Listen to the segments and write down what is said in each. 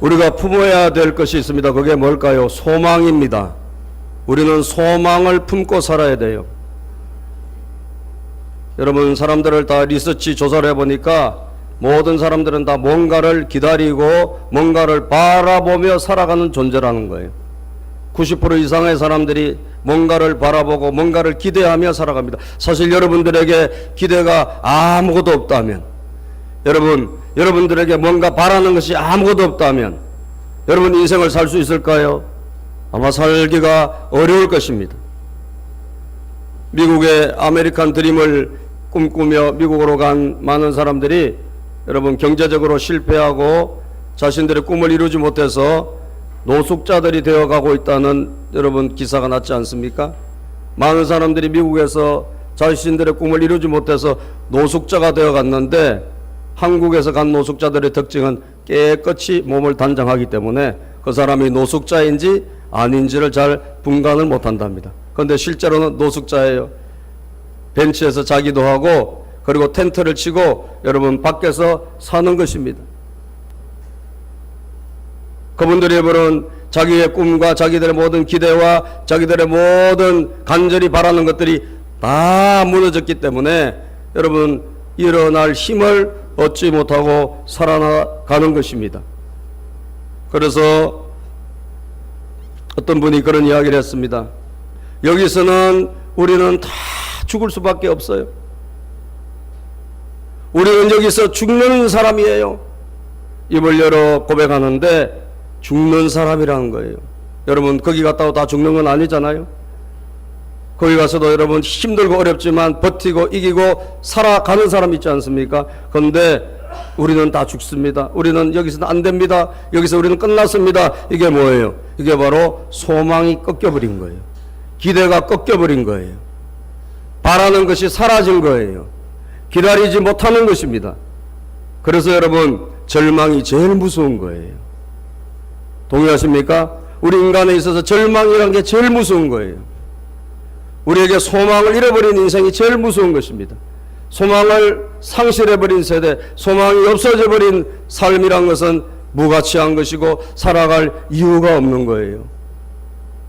우리가 품어야 될 것이 있습니다. 그게 뭘까요? 소망입니다. 우리는 소망을 품고 살아야 돼요. 여러분, 사람들을 다 리서치 조사를 해보니까 모든 사람들은 다 뭔가를 기다리고 뭔가를 바라보며 살아가는 존재라는 거예요. 90% 이상의 사람들이 뭔가를 바라보고 뭔가를 기대하며 살아갑니다. 사실 여러분들에게 기대가 아무것도 없다면, 여러분들에게 뭔가 바라는 것이 아무것도 없다면 여러분 인생을 살 수 있을까요? 아마 살기가 어려울 것입니다. 미국의 아메리칸 드림을 꿈꾸며 미국으로 간 많은 사람들이 여러분 경제적으로 실패하고 자신들의 꿈을 이루지 못해서 노숙자들이 되어가고 있다는 여러분 기사가 났지 않습니까? 많은 사람들이 미국에서 자신들의 꿈을 이루지 못해서 노숙자가 되어갔는데 한국에서 간 노숙자들의 특징은 깨끗이 몸을 단장하기 때문에 그 사람이 노숙자인지 아닌지를 잘 분간을 못한답니다. 그런데 실제로는 노숙자예요. 벤치에서 자기도 하고 그리고 텐트를 치고 여러분 밖에서 사는 것입니다. 그분들이 여러분 자기의 꿈과 자기들의 모든 기대와 자기들의 모든 간절히 바라는 것들이 다 무너졌기 때문에 여러분 일어날 힘을 얻지 못하고 살아가는 것입니다. 그래서 어떤 분이 그런 이야기를 했습니다. 여기서는 우리는 다 죽을 수밖에 없어요. 우리는 여기서 죽는 사람이에요. 입을 열어 고백하는데 죽는 사람이라는 거예요. 여러분 거기 갔다고 다 죽는 건 아니잖아요. 거기 가서도 여러분 힘들고 어렵지만 버티고 이기고 살아가는 사람 있지 않습니까? 그런데 우리는 다 죽습니다. 우리는 여기서는 안 됩니다. 여기서 우리는 끝났습니다. 이게 뭐예요? 이게 바로 소망이 꺾여버린 거예요. 기대가 꺾여버린 거예요. 바라는 것이 사라진 거예요. 기다리지 못하는 것입니다. 그래서 여러분 절망이 제일 무서운 거예요. 동의하십니까? 우리 인간에 있어서 절망이라는 게 제일 무서운 거예요. 우리에게 소망을 잃어버린 인생이 제일 무서운 것입니다. 소망을 상실해버린 세대, 소망이 없어져버린 삶이란 것은 무가치한 것이고 살아갈 이유가 없는 거예요.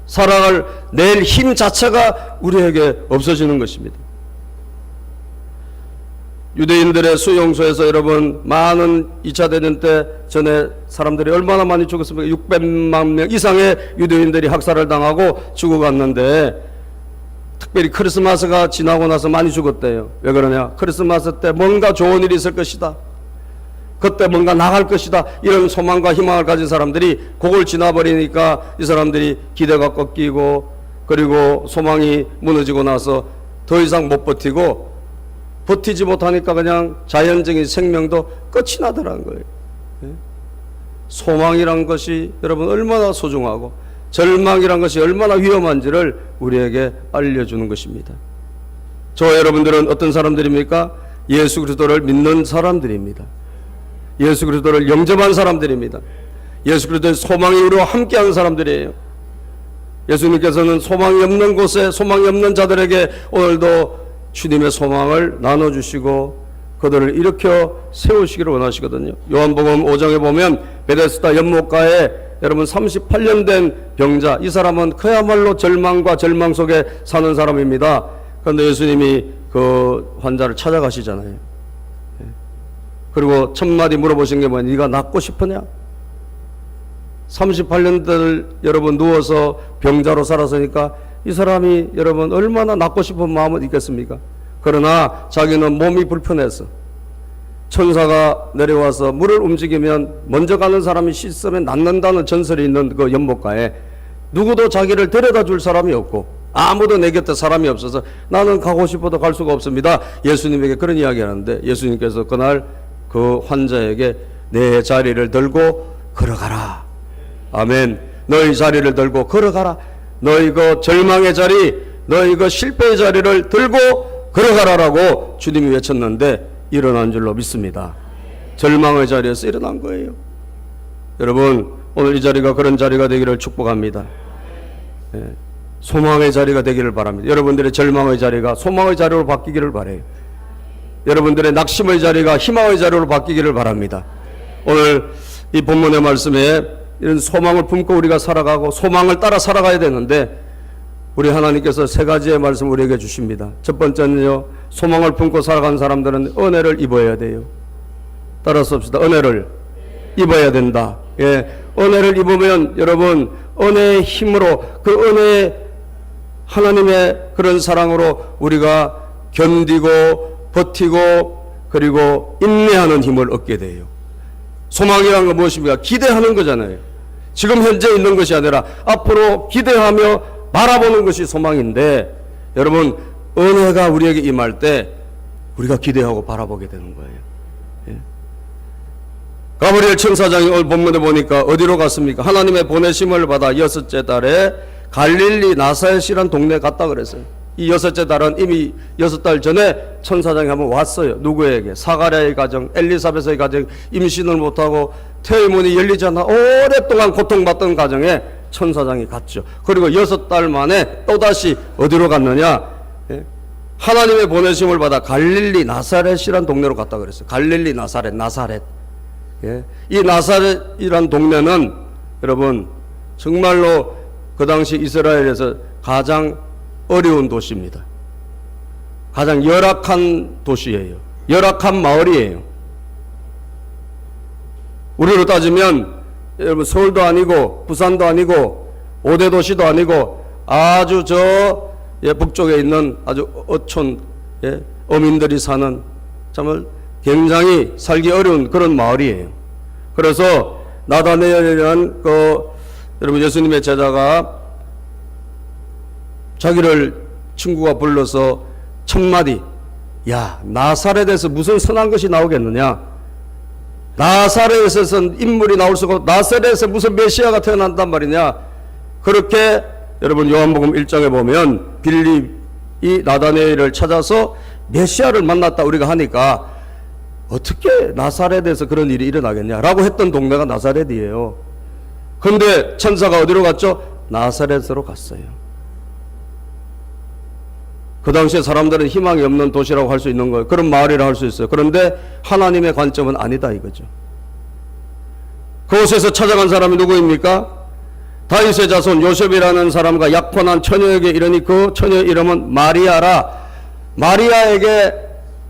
살아갈 낼 힘 자체가 우리에게 없어지는 것입니다. 유대인들의 수용소에서 여러분 많은 2차 대전 때 전에 사람들이 얼마나 많이 죽었습니까? 600만 명 이상의 유대인들이 학살을 당하고 죽어갔는데 특별히 크리스마스가 지나고 나서 많이 죽었대요. 왜 그러냐? 크리스마스 때 뭔가 좋은 일이 있을 것이다. 그때 뭔가 나갈 것이다. 이런 소망과 희망을 가진 사람들이 그걸 지나버리니까 이 사람들이 기대가 꺾이고 그리고 소망이 무너지고 나서 더 이상 못 버티고 버티지 못하니까 그냥 자연적인 생명도 끝이 나더라는 거예요. 소망이란 것이 여러분 얼마나 소중하고 절망이란 것이 얼마나 위험한지를 우리에게 알려주는 것입니다. 저와 여러분들은 어떤 사람들입니까? 예수 그리스도를 믿는 사람들입니다. 예수 그리스도를 영접한 사람들입니다. 예수 그리스도의 소망이 우리와 함께하는 사람들이에요. 예수님께서는 소망이 없는 곳에 소망이 없는 자들에게 오늘도 주님의 소망을 나눠주시고 그들을 일으켜 세우시기를 원하시거든요. 요한복음 5장에 보면 베데스다 연못가에 여러분 38년 된 병자, 이 사람은 그야말로 절망과 절망 속에 사는 사람입니다. 그런데 예수님이 그 환자를 찾아가시잖아요. 그리고 첫 마디 물어보신 게 뭐냐? 네가 낫고 싶으냐? 38년들 여러분 누워서 병자로 살았으니까 이 사람이 여러분 얼마나 낫고 싶은 마음은 있겠습니까? 그러나 자기는 몸이 불편해서 천사가 내려와서 물을 움직이면 먼저 가는 사람이 씻으면 낫는다는 전설이 있는 그 연못가에 누구도 자기를 데려다 줄 사람이 없고 아무도 내 곁에 사람이 없어서 나는 가고 싶어도 갈 수가 없습니다. 예수님에게 그런 이야기 하는데 예수님께서 그날 그 환자에게 내 자리를 들고 걸어가라. 아멘. 너희 자리를 들고 걸어가라. 너희 그 절망의 자리, 너희 그 실패의 자리를 들고 걸어가라라고 주님이 외쳤는데 일어난 줄로 믿습니다. 절망의 자리에서 일어난 거예요. 여러분, 오늘 이 자리가 그런 자리가 되기를 축복합니다. 예, 소망의 자리가 되기를 바랍니다. 여러분들의 절망의 자리가 소망의 자리로 바뀌기를 바라요. 여러분들의 낙심의 자리가 희망의 자리로 바뀌기를 바랍니다. 오늘 이 본문의 말씀에 이런 소망을 품고 우리가 살아가고 소망을 따라 살아가야 되는데, 우리 하나님께서 세 가지의 말씀을 우리에게 주십니다. 첫 번째는요, 소망을 품고 살아가는 사람들은 은혜를 입어야 돼요. 따라서 합시다. 은혜를 입어야 된다. 예, 은혜를 입으면 여러분, 은혜의 힘으로, 그 은혜의 하나님의 그런 사랑으로 우리가 견디고 버티고 그리고 인내하는 힘을 얻게 돼요. 소망이란 건 무엇입니까? 기대하는 거잖아요. 지금 현재 있는 것이 아니라 앞으로 기대하며 바라보는 것이 소망인데, 여러분, 은혜가 우리에게 임할 때 우리가 기대하고 바라보게 되는 거예요. 예. 가브리엘 천사장이 오늘 본문에 보니까 어디로 갔습니까? 하나님의 보내심을 받아 6째 달에 갈릴리 나사렛이란 동네에 갔다 그랬어요. 이 6째 달은 이미 6달 전에 천사장이 한번 왔어요. 누구에게? 사가랴의 가정, 엘리사벳의 가정, 임신을 못하고 태의 문이 열리지 않아 오랫동안 고통받던 가정에 천사장이 갔죠. 그리고 6달 만에 또다시 어디로 갔느냐? 예? 하나님의 보내심을 받아 갈릴리 나사렛이란 동네로 갔다 그랬어요. 갈릴리 나사렛. 예? 이 나사렛이란 동네는 여러분, 정말로 그 당시 이스라엘에서 가장 어려운 도시입니다. 가장 열악한 도시예요. 열악한 마을이에요. 우리로 따지면 여러분, 서울도 아니고 부산도 아니고 5대 도시도 아니고 아주 저 북쪽에 있는 아주 어촌 어민들이 사는 정말 굉장히 살기 어려운 그런 마을이에요. 그래서 나다네엘이라는 여러분 예수님의 제자가 자기를 친구가 불러서 첫 마디, 야, 나사렛에서 무슨 선한 것이 나오겠느냐? 나사렛에서는 인물이 나올 수가 없고 나사렛에서 무슨 메시아가 태어난단 말이냐? 그렇게 여러분 요한복음 1장에 보면 빌립이 나다네엘을 찾아서 메시아를 만났다 우리가 하니까 어떻게 나사렛에서 그런 일이 일어나겠냐라고 했던 동네가 나사렛이에요. 그런데 천사가 어디로 갔죠? 나사렛으로 갔어요. 그 당시에 사람들은 희망이 없는 도시라고 할 수 있는 거예요. 그런 마을이라 할 수 있어요. 그런데 하나님의 관점은 아니다 이거죠. 그곳에서 찾아간 사람이 누구입니까? 다윗의 자손 요셉이라는 사람과 약혼한 처녀에게 이르니 그 처녀의 이름은 마리아라. 마리아에게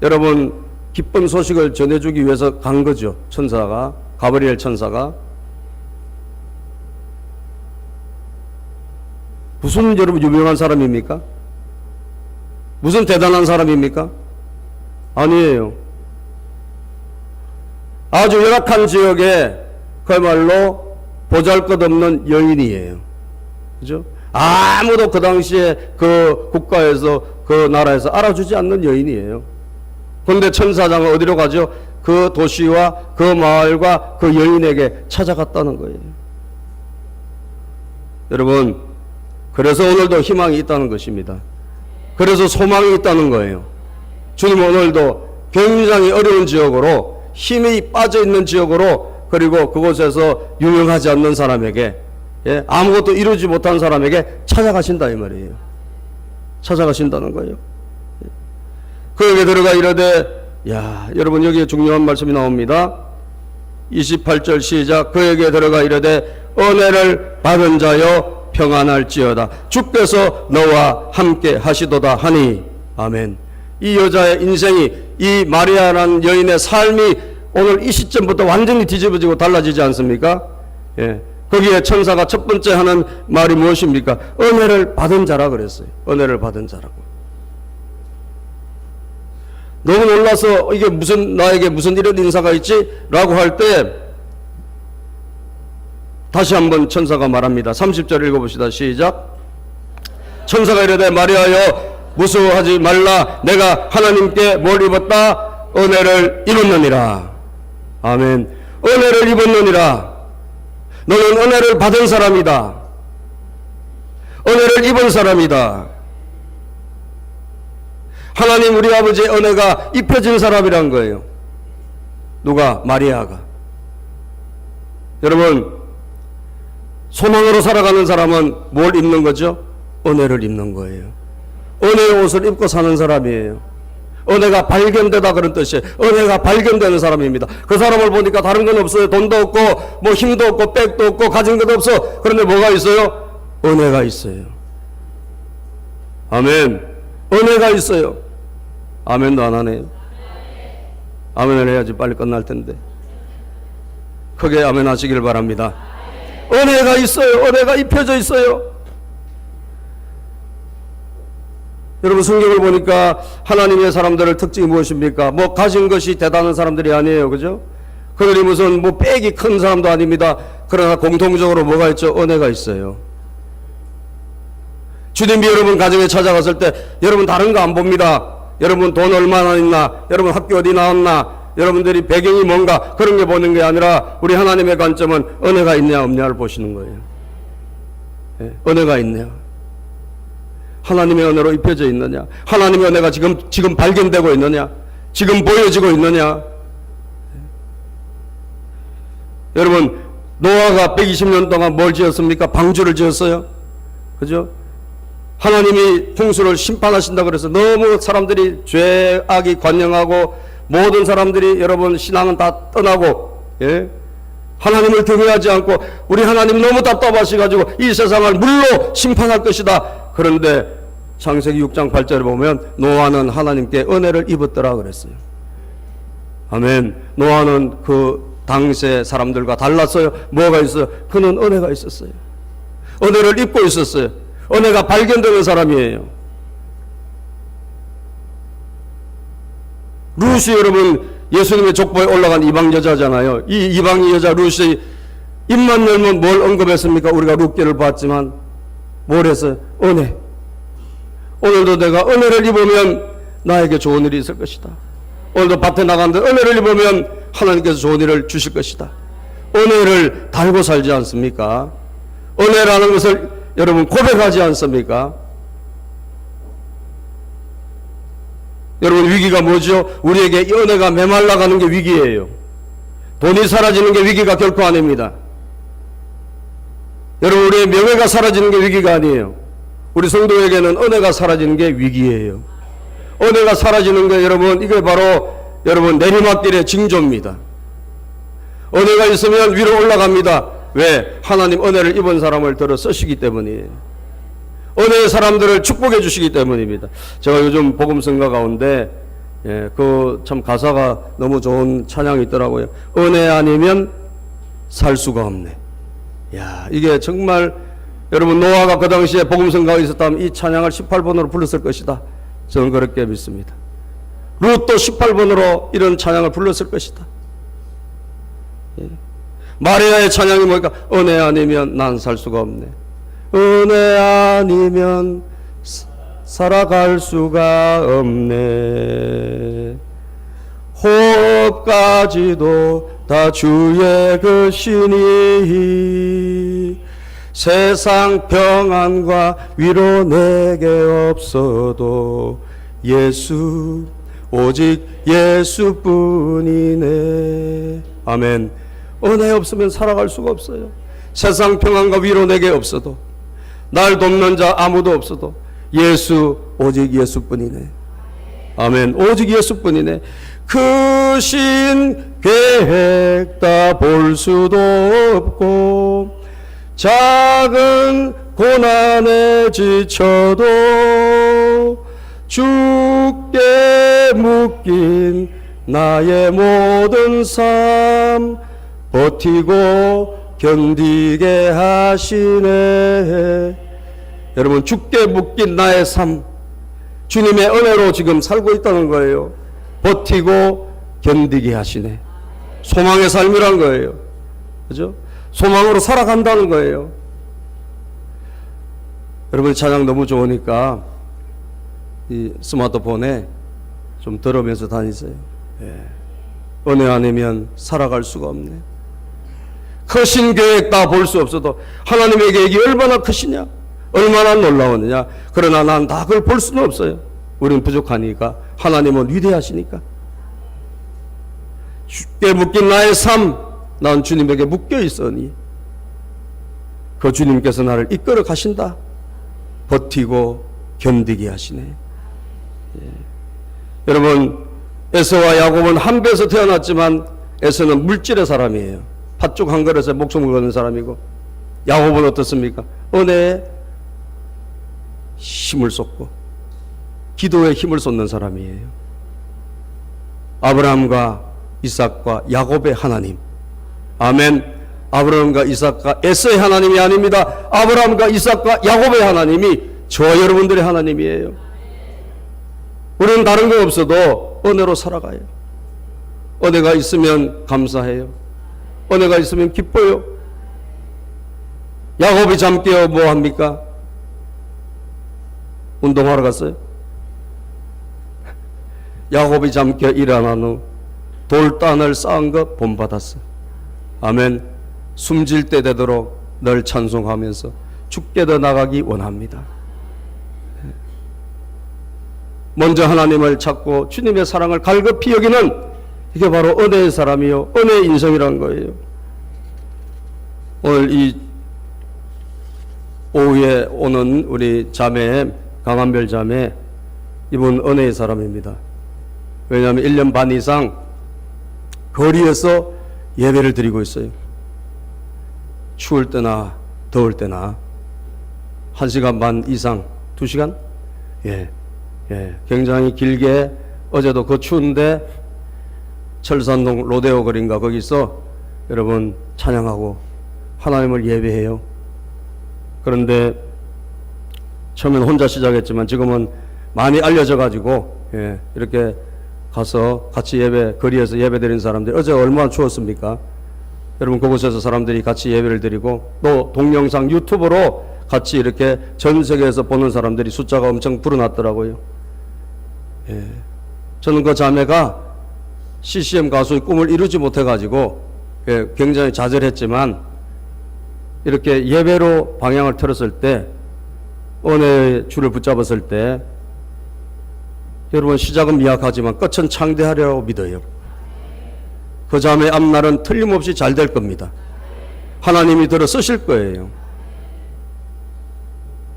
여러분 기쁜 소식을 전해주기 위해서 간 거죠. 천사가, 가브리엘 천사가. 무슨 여러분 유명한 사람입니까? 무슨 대단한 사람입니까? 아니에요. 아주 열악한 지역에 그야말로 보잘것없는 여인이에요. 그죠? 아무도 그 당시에 그 국가에서 그 나라에서 알아주지 않는 여인이에요. 그런데 천사장은 어디로 가죠? 그 도시와 그 마을과 그 여인에게 찾아갔다는 거예요. 여러분, 그래서 오늘도 희망이 있다는 것입니다. 그래서 소망이 있다는 거예요. 주님 오늘도 굉장히 어려운 지역으로 힘이 빠져있는 지역으로 그리고 그곳에서 유명하지 않는 사람에게 아무것도 이루지 못한 사람에게 찾아가신다 이 말이에요. 찾아가신다는 거예요. 그에게 들어가 이르되 여러분 여기에 중요한 말씀이 나옵니다. 28절 시작. 그에게 들어가 이르되 은혜를 받은 자여 평안할지어다. 주께서 너와 함께 하시도다 하니. 아멘. 이 여자의 인생이, 이 마리아라는 여인의 삶이 오늘 이 시점부터 완전히 뒤집어지고 달라지지 않습니까? 예. 거기에 천사가 첫 번째 하는 말이 무엇입니까? 은혜를 받은 자라 그랬어요. 은혜를 받은 자라고. 너무 놀라서 이게 나에게 무슨 이런 인사가 있지? 라고 할 때 다시 한번 천사가 말합니다. 30절 읽어봅시다. 시작. 천사가 이르되 마리아여 무서워하지 말라. 내가 하나님께 뭘 입었다? 은혜를 입었느니라. 아멘. 은혜를 입었느니라. 너는 은혜를 받은 사람이다. 은혜를 입은 사람이다. 하나님 우리 아버지의 은혜가 입혀진 사람이란 거예요. 누가? 마리아가. 여러분, 소망으로 살아가는 사람은 뭘 입는 거죠? 은혜를 입는 거예요. 은혜의 옷을 입고 사는 사람이에요. 은혜가 발견되다 그런 뜻이에요. 은혜가 발견되는 사람입니다. 그 사람을 보니까 다른 건 없어요. 돈도 없고 뭐 힘도 없고 백도 없고 가진 것도 없어. 그런데 뭐가 있어요? 은혜가 있어요. 아멘. 은혜가 있어요. 아멘도 안 하네요. 아멘을 해야지 빨리 끝날 텐데. 크게 아멘 하시길 바랍니다. 은혜가 있어요. 은혜가 입혀져 있어요. 여러분, 성경을 보니까 하나님의 사람들의 특징이 무엇입니까? 뭐 가진 것이 대단한 사람들이 아니에요. 그죠? 그들이 무슨 뭐 빽이 큰 사람도 아닙니다. 그러나 공통적으로 뭐가 있죠? 은혜가 있어요. 주님이 여러분 가정에 찾아갔을 때 여러분 다른 거 안 봅니다. 여러분 돈 얼마나 있나, 여러분 학교 어디 나왔나, 여러분들이 배경이 뭔가 그런 게 보는 게 아니라 우리 하나님의 관점은 은혜가 있냐 없냐를 보시는 거예요. 네, 은혜가 있냐, 하나님의 은혜로 입혀져 있느냐, 하나님의 은혜가 지금 발견되고 있느냐, 지금 보여지고 있느냐. 네. 여러분, 노아가 120년 동안 뭘 지었습니까? 방주를 지었어요. 그죠? 하나님이 홍수를 심판하신다 그래서 너무 사람들이 죄악이 관영하고 모든 사람들이 여러분 신앙은 다 떠나고, 예? 하나님을 경외하지 않고 우리 하나님 너무 답답하셔가지고 이 세상을 물로 심판할 것이다. 그런데 창세기 6장 8절에 보면 노아는 하나님께 은혜를 입었더라 그랬어요. 아멘. 노아는 그 당시의 사람들과 달랐어요. 뭐가 있어요? 그는 은혜가 있었어요. 은혜를 입고 있었어요. 은혜가 발견되는 사람이에요. 루시, 여러분 예수님의 족보에 올라간 이방 여자잖아요. 이 이방 여자 루시 입만 열면 뭘 언급했습니까? 우리가 룻기를 봤지만 뭘 했어요? 은혜. 오늘도 내가 은혜를 입으면 나에게 좋은 일이 있을 것이다. 오늘도 밭에 나가는데 은혜를 입으면 하나님께서 좋은 일을 주실 것이다. 은혜를 달고 살지 않습니까? 은혜라는 것을 여러분 고백하지 않습니까? 여러분, 위기가 뭐죠? 우리에게 이 은혜가 메말라가는 게 위기예요. 돈이 사라지는 게 위기가 결코 아닙니다. 여러분, 우리의 명예가 사라지는 게 위기가 아니에요. 우리 성도에게는 은혜가 사라지는 게 위기예요. 은혜가 사라지는 게 여러분, 이게 바로 여러분 내리막길의 징조입니다. 은혜가 있으면 위로 올라갑니다. 왜? 하나님 은혜를 입은 사람을 들어 쓰시기 때문이에요. 은혜의 사람들을 축복해 주시기 때문입니다. 제가 요즘 복음성가 가운데 그 참 가사가 너무 좋은 찬양이 있더라고요. 은혜 아니면 살 수가 없네. 야, 이게 정말 여러분 노아가 그 당시에 복음성가가 있었다면 이 찬양을 18번으로 불렀을 것이다. 저는 그렇게 믿습니다. 룻도 18번으로 이런 찬양을 불렀을 것이다. 예. 마리아의 찬양이 뭐니까 은혜 아니면 난 살 수가 없네. 은혜 아니면 살아갈 수가 없네. 호흡까지도 다 주의 것이니 세상 평안과 위로 내게 없어도 예수, 오직 예수뿐이네. 아멘. 은혜 없으면 살아갈 수가 없어요. 세상 평안과 위로 내게 없어도, 날 돕는 자 아무도 없어도 예수, 오직 예수뿐이네. 아멘. 오직 예수뿐이네. 그 신 계획 다 볼 수도 없고 작은 고난에 지쳐도 주께 묶인 나의 모든 삶 버티고 견디게 하시네. 여러분, 주께 묶인 나의 삶, 주님의 은혜로 지금 살고 있다는 거예요. 버티고 견디게 하시네. 소망의 삶이란 거예요. 그죠? 소망으로 살아간다는 거예요. 여러분, 찬양 너무 좋으니까 이 스마트폰에 좀 들으면서 다니세요. 예. 은혜 아니면 살아갈 수가 없네. 크신 계획 다 볼 수 없어도 하나님의 계획이 얼마나 크시냐, 얼마나 놀라웠느냐. 그러나 난 다 그걸 볼 수는 없어요. 우리는 부족하니까. 하나님은 위대하시니까. 주께 묶인 나의 삶 난 주님에게 묶여 있으니 그 주님께서 나를 이끌어 가신다. 버티고 견디게 하시네. 예. 여러분, 에서와 야곱은 한 배에서 태어났지만 에서는 물질의 사람이에요. 팥죽 한 그릇에 목숨을 거는 사람이고, 야곱은 어떻습니까? 은혜에 힘을 쏟고 기도에 힘을 쏟는 사람이에요. 아브라함과 이삭과 야곱의 하나님, 아멘. 아브라함과 이삭과 에서의 하나님이 아닙니다. 아브라함과 이삭과 야곱의 하나님이 저와 여러분들의 하나님이에요. 우리는 다른 거 없어도 은혜로 살아가요. 은혜가 있으면 감사해요. 은혜가 있으면 기뻐요. 야곱이 잠 깨어 뭐 합니까? 운동하러 갔어요. 야곱이 잠 깨어 일어난 후 돌단을 쌓은 거 본받았어. 아멘. 숨질 때 되도록 널 찬송하면서 죽게도 나가기 원합니다. 먼저 하나님을 찾고 주님의 사랑을 갈급히 여기는, 이게 바로 은혜의 사람이요, 은혜의 인생이라는 거예요. 오늘 이 오후에 오는 우리 자매, 강한별 자매, 이분 은혜의 사람입니다. 왜냐하면 1년 반 이상 거리에서 예배를 드리고 있어요. 추울 때나 더울 때나 1시간 반 이상, 2시간? 예, 굉장히 길게, 어제도 그 추운데 철산동 로데오 거리인가 거기서 여러분 찬양하고 하나님을 예배해요. 그런데 처음에는 혼자 시작했지만 지금은 많이 알려져 가지고 이렇게 가서 같이 예배, 거리에서 예배 드린 사람들이, 어제 얼마나 추웠습니까? 여러분 그곳에서 사람들이 같이 예배를 드리고, 또 동영상 유튜브로 같이 이렇게 전 세계에서 보는 사람들이 숫자가 엄청 불어났더라고요. 저는 그 자매가 CCM 가수의 꿈을 이루지 못해가지고 굉장히 좌절했지만, 이렇게 예배로 방향을 틀었을 때, 은혜의 줄을 붙잡았을 때, 여러분 시작은 미약하지만 끝은 창대하리라고 믿어요. 그 자매의 앞날은 틀림없이 잘 될 겁니다. 하나님이 들어 쓰실 거예요.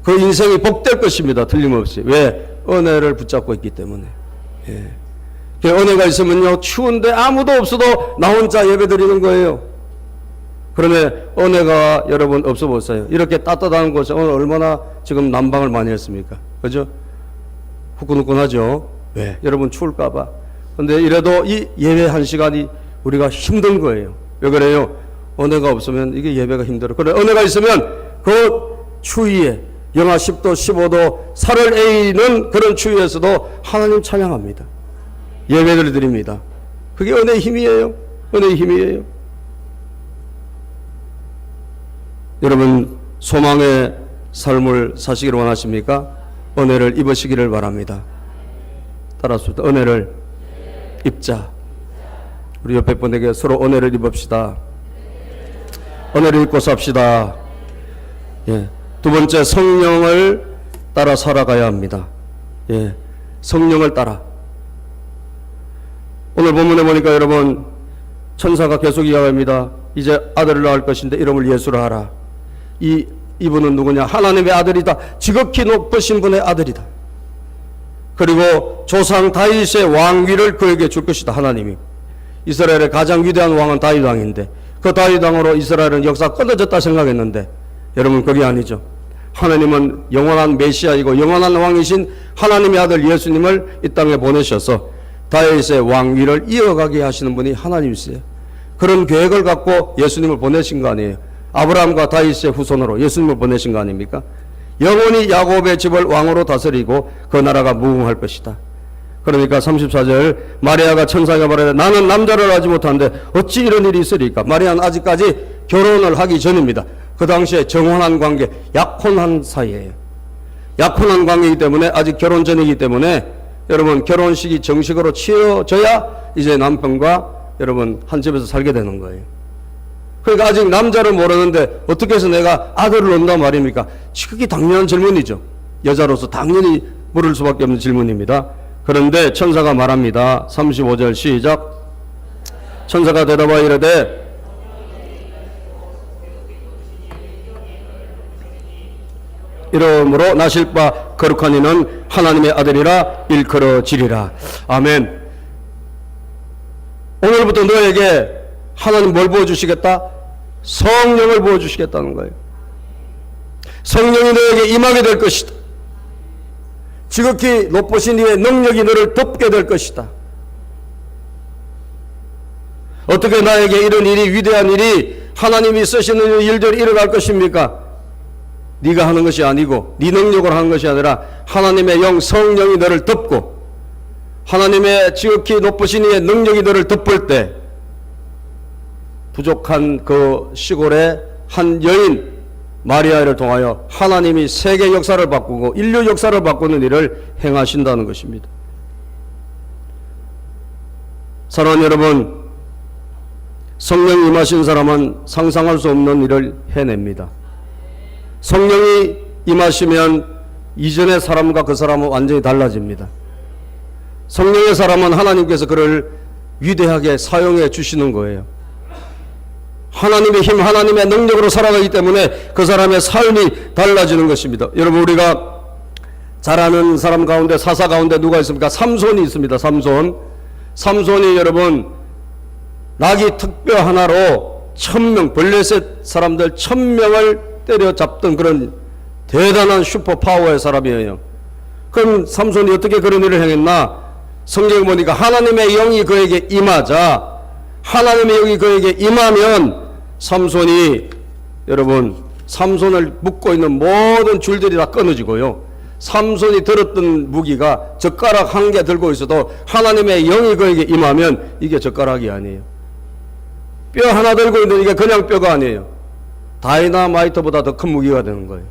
그 인생이 복될 것입니다. 틀림없이. 왜? 은혜를 붙잡고 있기 때문에. 은혜가 있으면요, 추운데 아무도 없어도 나 혼자 예배 드리는 거예요. 그런데 은혜가 여러분 없어 보세요. 이렇게 따뜻한 곳에 오늘 얼마나 지금 난방을 많이 했습니까? 그죠? 후끈후끈하죠? 왜? 여러분 추울까봐. 근데 이래도 이 예배 1시간이 우리가 힘든 거예요. 왜 그래요? 은혜가 없으면 이게 예배가 힘들어. 그래, 은혜가 있으면 그 추위에 영하 10도, 15도, 살을 에이는 그런 추위에서도 하나님 찬양합니다. 예배를 드립니다. 그게 은혜의 힘이에요. 은혜의 힘이에요. 여러분 소망의 삶을 사시기를 원하십니까? 은혜를 입으시기를 바랍니다. 따라서 은혜를 입자. 우리 옆에 분에게 서로 은혜를 입읍시다. 은혜를 입고 삽시다. 두 번째, 성령을 따라 살아가야 합니다. 성령을 따라. 오늘 본문에 보니까 여러분 천사가 계속 이야기합니다. 이제 아들을 낳을 것인데 이름을 예수라 하라. 이분은 누구냐? 하나님의 아들이다. 지극히 높으신 분의 아들이다. 그리고 조상 다윗의 왕위를 그에게 줄 것이다. 하나님이. 이스라엘의 가장 위대한 왕은 다윗 왕인데, 그 다윗 왕으로 이스라엘은 역사가 끊어졌다 생각했는데, 여러분 그게 아니죠. 하나님은 영원한 메시아이고 영원한 왕이신 하나님의 아들 예수님을 이 땅에 보내셔서 다윗의 왕위를 이어가게 하시는 분이 하나님이세요. 그런 계획을 갖고 예수님을 보내신 거 아니에요. 아브라함과 다윗의 후손으로 예수님을 보내신 거 아닙니까? 영원히 야곱의 집을 왕으로 다스리고 그 나라가 무궁할 것이다. 그러니까 34절, 마리아가 천사가 말하되 나는 남자를 알지 못하는데 어찌 이런 일이 있으리까? 마리아는 아직까지 결혼을 하기 전입니다. 그 당시에 정혼한 관계, 약혼한 사이예요. 약혼한 관계이기 때문에, 아직 결혼 전이기 때문에 여러분 결혼식이 정식으로 치러져야 이제 남편과 여러분 한 집에서 살게 되는 거예요. 그러니까 아직 남자를 모르는데 어떻게 해서 내가 아들을 얻는단 말입니까? 그게 당연한 질문이죠. 여자로서 당연히 물을 수밖에 없는 질문입니다. 그런데 천사가 말합니다. 35절 시작. 천사가 대답하여 이르되 이름으로 나실 바 거룩한 이는 하나님의 아들이라 일컬어지리라. 아멘. 오늘부터 너에게 하나님 뭘 부어주시겠다? 성령을 부어주시겠다는 거예요. 성령이 너에게 임하게 될 것이다. 지극히 높으신 이의 능력이 너를 덮게 될 것이다. 어떻게 나에게 이런 일이, 위대한 일이, 하나님이 쓰시는 일들이 일어날 것입니까? 네가 하는 것이 아니고 네 능력으로 하는 것이 아니라 하나님의 영 성령이 너를 덮고 하나님의 지극히 높으신 이의 능력이 너를 덮을 때 부족한 그 시골의 한 여인 마리아를 통하여 하나님이 세계 역사를 바꾸고 인류 역사를 바꾸는 일을 행하신다는 것입니다. 사랑하는 여러분, 성령이 임하신 사람은 상상할 수 없는 일을 해냅니다. 성령이 임하시면 이전의 사람과 그 사람은 완전히 달라집니다. 성령의 사람은 하나님께서 그를 위대하게 사용해 주시는 거예요. 하나님의 힘, 하나님의 능력으로 살아가기 때문에 그 사람의 삶이 달라지는 것입니다. 여러분, 우리가 잘 아는 사람 가운데, 사사 가운데 누가 있습니까? 삼손이 있습니다. 삼손이 여러분 나귀 특뼈 하나로 1000명, 블레셋 사람들 1000명을 때려잡던 그런 대단한 슈퍼파워의 사람이에요. 그럼 삼손이 어떻게 그런 일을 행했나? 성경에 보니까 하나님의 영이 그에게 임하자, 하나님의 영이 그에게 임하면 삼손이, 여러분, 삼손을 묶고 있는 모든 줄들이 다 끊어지고요. 삼손이 들었던 무기가 젓가락 한 개 들고 있어도 하나님의 영이 그에게 임하면 이게 젓가락이 아니에요. 뼈 하나 들고 있는 이게 그냥 뼈가 아니에요. 다이나마이트보다 더 큰 무기가 되는 거예요.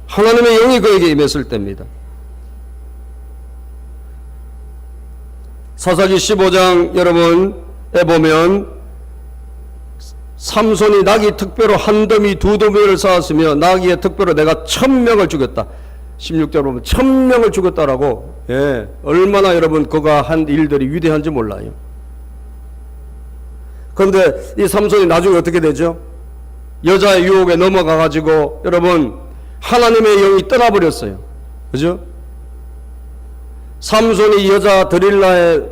하나님의 영이 그에게 임했을 때입니다. 사사기 15장 여러분에 보면 삼손이 나귀 특별로 한 더미 두 더미를 쌓았으며 나귀의 특별로 내가 1000명을 죽였다. 16절 보면 1000명을 죽였다라고. 예, 얼마나 여러분 그가 한 일들이 위대한지 몰라요. 그런데 이 삼손이 나중에 어떻게 되죠? 여자의 유혹에 넘어가 가지고 여러분 하나님의 영이 떠나버렸어요. 그죠? 삼손이 여자 드릴라의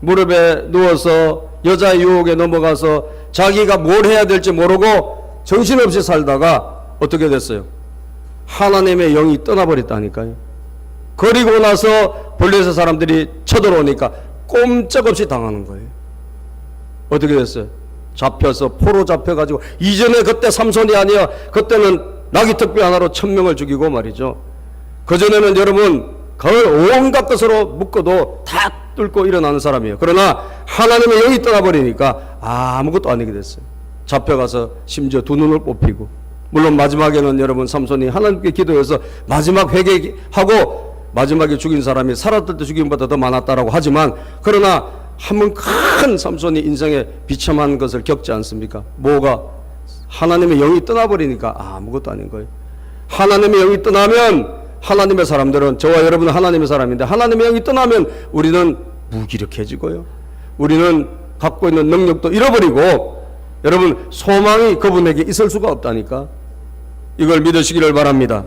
무릎에 누워서 여자의 유혹에 넘어가서 자기가 뭘 해야 될지 모르고 정신없이 살다가 어떻게 됐어요? 하나님의 영이 떠나버렸다니까요. 그리고 나서 블레셋 사람들이 쳐들어오니까 꼼짝없이 당하는 거예요. 어떻게 됐어요? 잡혀서 포로 잡혀가지고, 이전에 그때 삼손이 아니야. 그때는 나귀 특비 하나로 1000명을 죽이고 말이죠. 그전에는 여러분 그걸 온갖 것으로 묶어도 다 뚫고 일어나는 사람이에요. 그러나 하나님의 영이 떠나버리니까 아무것도 아니게 됐어요. 잡혀가서 심지어 두 눈을 뽑히고, 물론 마지막에는 여러분 삼손이 하나님께 기도해서 마지막 회개하고 마지막에 죽인 사람이 살았을 때 죽인 것보다 더 많았다라고 하지만, 그러나 한번 큰 삼손이 인생에 비참한 것을 겪지 않습니까? 뭐가? 하나님의 영이 떠나버리니까 아무것도 아닌 거예요. 하나님의 영이 떠나면, 하나님의 사람들은, 저와 여러분은 하나님의 사람인데 하나님의 영이 떠나면 우리는 무기력해지고요, 우리는 갖고 있는 능력도 잃어버리고, 여러분 소망이 그분에게 있을 수가 없다니까. 이걸 믿으시기를 바랍니다.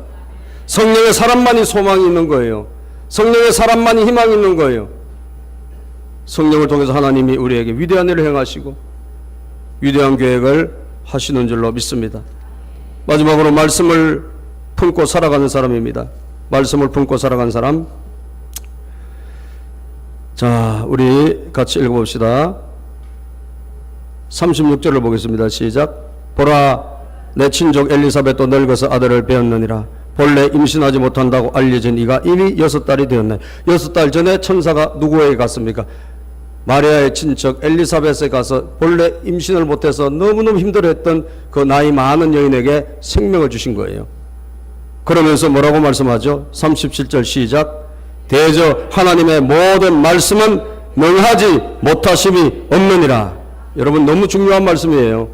성령의 사람만이 소망이 있는 거예요. 성령의 사람만이 희망이 있는 거예요. 성령을 통해서 하나님이 우리에게 위대한 일을 행하시고 위대한 계획을 하시는 줄로 믿습니다. 마지막으로 말씀을 품고 살아가는 사람입니다. 말씀을 품고 살아가는 사람. 자, 우리 같이 읽어봅시다. 36절을 보겠습니다. 시작. 보라, 내 친족 엘리사벳도 늙어서 아들을 배었느니라. 본래 임신하지 못한다고 알려진 이가 이미 6달이 되었네. 6달 전에 천사가 누구에게 갔습니까? 마리아의 친척 엘리사벳에 가서 본래 임신을 못해서 너무너무 힘들어했던 그 나이 많은 여인에게 생명을 주신 거예요. 그러면서 뭐라고 말씀하죠? 37절 시작. 대저 하나님의 모든 말씀은 명하지 못하심이 없느니라. 여러분 너무 중요한 말씀이에요.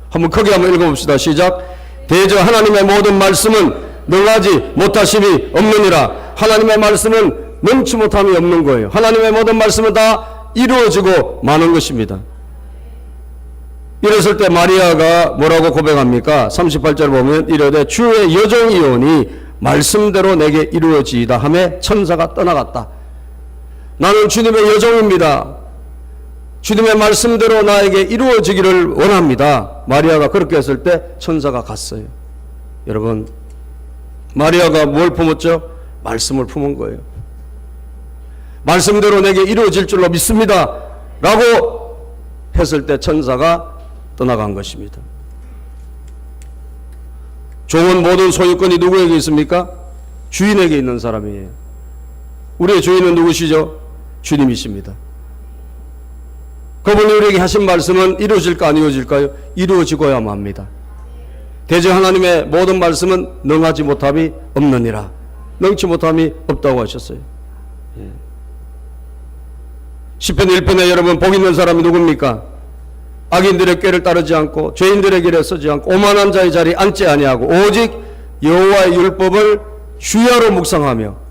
한번 크게 한번 읽어봅시다. 시작. 대저 하나님의 모든 말씀은 명하지 못하심이 없느니라. 하나님의 말씀은 넘치 못함이 없는 거예요. 하나님의 모든 말씀은 다 이루어지고 마는 것입니다. 이랬을 때 마리아가 뭐라고 고백합니까? 38절 보면 이르되 주의 여종이오니 말씀대로 내게 이루어지이다 하며 천사가 떠나갔다. 나는 주님의 여종입니다. 주님의 말씀대로 나에게 이루어지기를 원합니다. 마리아가 그렇게 했을 때 천사가 갔어요. 여러분, 마리아가 뭘 품었죠? 말씀을 품은 거예요. 말씀대로 내게 이루어질 줄로 믿습니다 라고 했을 때 천사가 떠나간 것입니다. 종은 모든 소유권이 누구에게 있습니까? 주인에게 있는 사람이에요. 우리의 주인은 누구시죠? 주님이십니다. 그분이 우리에게 하신 말씀은 이루어질까 안 이루어질까요? 이루어지고야만 합니다. 대저 하나님의 모든 말씀은 능하지 못함이 없느니라. 능치 못함이 없다고 하셨어요. 시편 1편에 여러분 복 있는 사람이 누굽니까? 악인들의 꾀를 따르지 않고 죄인들의 길에 서지 않고 오만한 자의 자리에 앉지 아니하고 오직 여호와의 율법을 주야로 묵상하며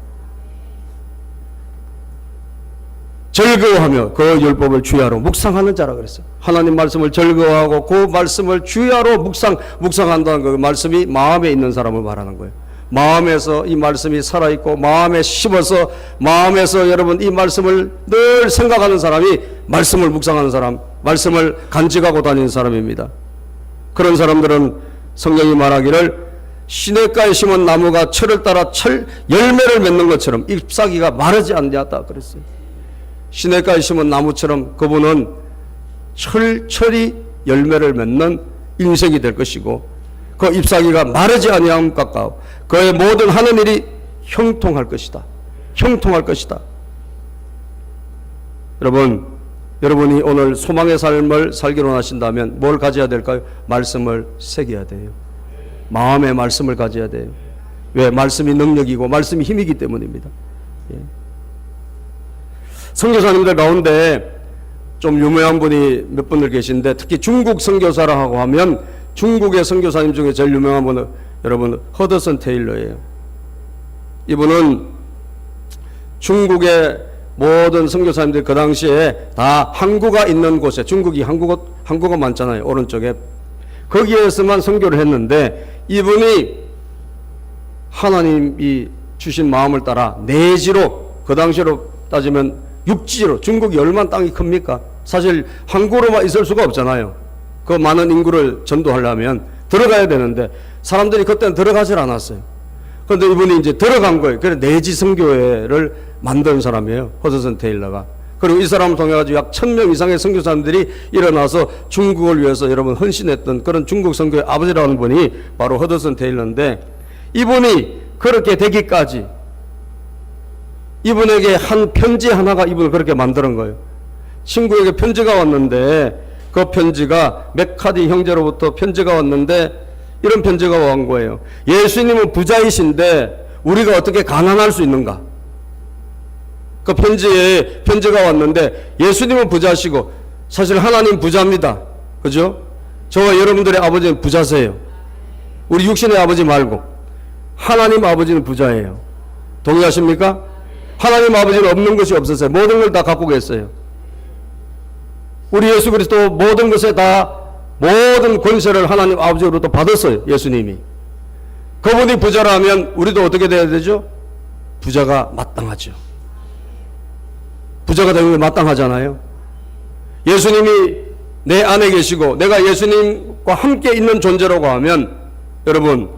즐거워하며 그 율법을 주야로 묵상하는 자라 그랬어요. 하나님 말씀을 즐거워하고 그 말씀을 주야로 묵상한다는 그 말씀이 마음에 있는 사람을 말하는 거예요. 마음에서 이 말씀이 살아있고 마음에 심어서 마음에서 여러분 이 말씀을 늘 생각하는 사람이 말씀을 묵상하는 사람, 말씀을 간직하고 다니는 사람입니다. 그런 사람들은 성경이 말하기를 시냇가에 심은 나무가 철을 따라 열매를 맺는 것처럼 잎사귀가 마르지 않냐다 그랬어요. 시냇가에 심은 나무처럼 그분은 철철이 열매를 맺는 인생이 될 것이고 그 잎사귀가 마르지 아니함 가까워 그의 모든 하는 일이 형통할 것이다. 형통할 것이다. 여러분이 오늘 소망의 삶을 살기로 하신다면 뭘 가져야 될까요? 말씀을 새겨야 돼요. 마음의 말씀을 가져야 돼요. 왜? 말씀이 능력이고 말씀이 힘이기 때문입니다. 예. 선교사님들 가운데 좀 유명한 분이 몇 분들 계신데 특히 중국 선교사라고 하면 중국의 선교사님 중에 제일 유명한 분은 여러분 허드슨 테일러예요. 이분은 중국의 모든 선교사님들 그 당시에 다 항구가 있는 곳에 중국이 항구가 많잖아요. 오른쪽에 거기에서만 선교를 했는데 이분이 하나님이 주신 마음을 따라 내지로 그 당시로 따지면 육지로 중국이 얼마나 땅이 큽니까? 사실 항구로만 있을 수가 없잖아요. 그 많은 인구를 전도하려면 들어가야 되는데 사람들이 그때는 들어가질 않았어요. 그런데 이분이 이제 들어간 거예요. 그래서 내지 선교회를 만든 사람이에요. 허드슨 테일러가. 그리고 이 사람을 통해 가지고 약 1000명 이상의 선교사님들이 일어나서 중국을 위해서 여러분 헌신했던 그런 중국 선교의 아버지라는 분이 바로 허드슨 테일러인데 이분이 그렇게 되기까지 이분에게 한 편지 하나가 이분을 그렇게 만드는 거예요. 친구에게 편지가 왔는데 그 편지가 맥카디 형제로부터 편지가 왔는데 이런 편지가 온 거예요. 예수님은 부자이신데 우리가 어떻게 가난할 수 있는가? 그 편지에 편지가 왔는데 예수님은 부자시고 사실 하나님 부자입니다. 그죠? 저와 여러분들의 아버지는 부자세요. 우리 육신의 아버지 말고 하나님 아버지는 부자예요. 동의하십니까? 하나님 아버지는 없는 것이 없었어요. 모든 걸 다 갖고 계세요. 우리 예수 그리스도 모든 것에 다 모든 권세를 하나님 아버지로부터 받았어요. 예수님이. 그분이 부자라면 우리도 어떻게 돼야 되죠? 부자가 마땅하죠. 부자가 되면 마땅하잖아요. 예수님이 내 안에 계시고 내가 예수님과 함께 있는 존재라고 하면 여러분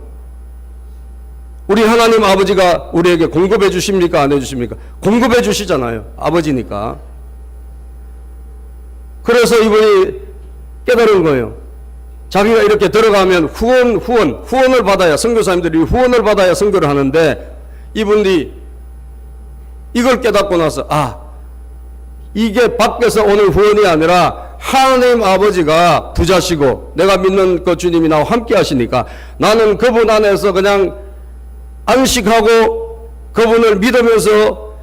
우리 하나님 아버지가 우리에게 공급해 주십니까? 안 해 주십니까? 공급해 주시잖아요. 아버지니까. 그래서 이분이 깨달은 거예요. 자기가 이렇게 들어가면 후원을 받아야 선교사님들이 후원을 받아야 선교를 하는데 이분이 이걸 깨닫고 나서 이게 밖에서 오는 후원이 아니라 하나님 아버지가 부자시고 내가 믿는 그 주님이 나와 함께 하시니까 나는 그분 안에서 그냥 안식하고 그분을 믿으면서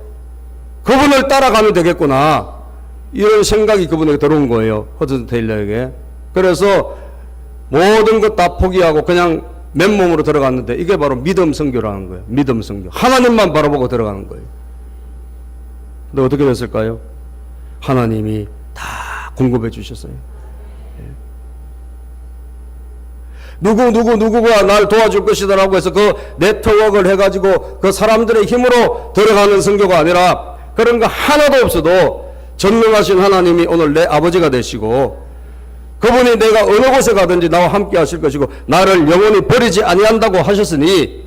그분을 따라가면 되겠구나. 이런 생각이 그분에게 들어온 거예요. 허드슨 테일러에게. 그래서 모든 것 다 포기하고 그냥 맨몸으로 들어갔는데 이게 바로 믿음 선교라는 거예요. 믿음 선교. 하나님만 바라보고 들어가는 거예요. 근데 어떻게 됐을까요? 하나님이 다 공급해 주셨어요. 누구가 날 도와줄 것이다 라고 해서 그 네트워크를 해가지고 그 사람들의 힘으로 들어가는 선교가 아니라 그런 거 하나도 없어도 전능하신 하나님이 오늘 내 아버지가 되시고 그분이 내가 어느 곳에 가든지 나와 함께 하실 것이고 나를 영원히 버리지 아니한다고 하셨으니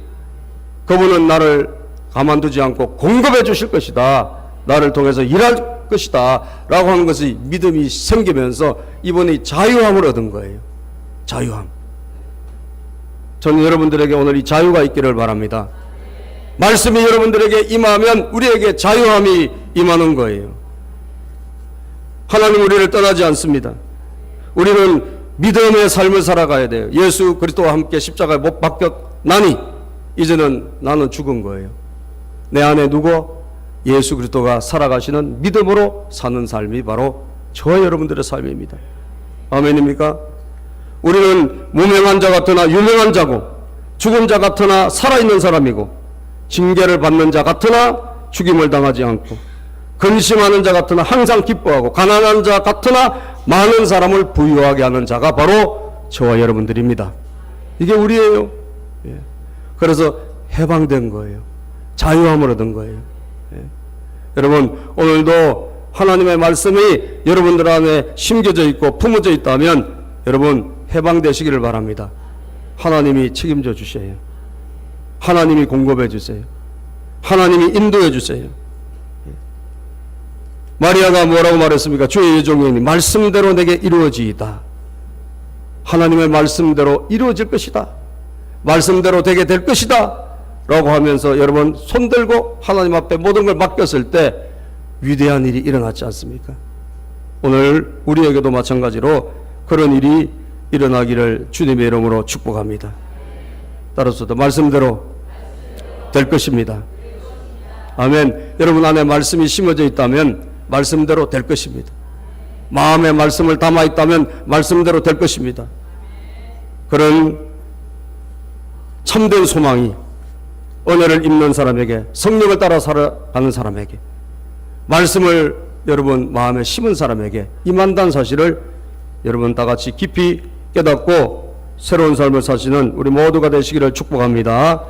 그분은 나를 가만두지 않고 공급해 주실 것이다. 나를 통해서 일할 것이다. 라고 하는 것이 믿음이 생기면서 이분이 자유함을 얻은 거예요. 자유함. 저는 여러분들에게 오늘 이 자유가 있기를 바랍니다. 말씀이 여러분들에게 임하면 우리에게 자유함이 임하는 거예요. 하나님 우리를 떠나지 않습니다. 우리는 믿음의 삶을 살아가야 돼요. 예수 그리스도와 함께 십자가에 못 박혔나니 이제는 나는 죽은 거예요. 내 안에 누구? 예수 그리스도가 살아가시는 믿음으로 사는 삶이 바로 저와 여러분들의 삶입니다. 아멘입니까? 우리는 무명한 자 같으나 유명한 자고 죽은 자 같으나 살아있는 사람이고 징계를 받는 자 같으나 죽임을 당하지 않고 근심하는 자 같으나 항상 기뻐하고 가난한 자 같으나 많은 사람을 부유하게 하는 자가 바로 저와 여러분들입니다. 이게 우리예요. 예. 그래서 해방된 거예요. 자유함을 얻은 거예요. 예. 여러분 오늘도 하나님의 말씀이 여러분들 안에 심겨져 있고 품어져 있다면 여러분 해방되시기를 바랍니다. 하나님이 책임져 주세요. 하나님이 공급해 주세요. 하나님이 인도해 주세요. 마리아가 뭐라고 말했습니까? 주의 여종이니 말씀대로 내게 이루어지이다. 하나님의 말씀대로 이루어질 것이다. 말씀대로 되게 될 것이다. 라고 하면서 여러분 손들고 하나님 앞에 모든 걸 맡겼을 때 위대한 일이 일어났지 않습니까? 오늘 우리에게도 마찬가지로 그런 일이 일어나기를 주님의 이름으로 축복합니다. 따라서도 말씀대로 될 것입니다. 아멘. 여러분 안에 말씀이 심어져 있다면 말씀대로 될 것입니다. 마음에 말씀을 담아 있다면 말씀대로 될 것입니다. 그런 참된 소망이 은혜를 입는 사람에게 성령을 따라 살아가는 사람에게 말씀을 여러분 마음에 심은 사람에게 임한다는 사실을 여러분 다 같이 깊이 깨닫고 새로운 삶을 사시는 우리 모두가 되시기를 축복합니다.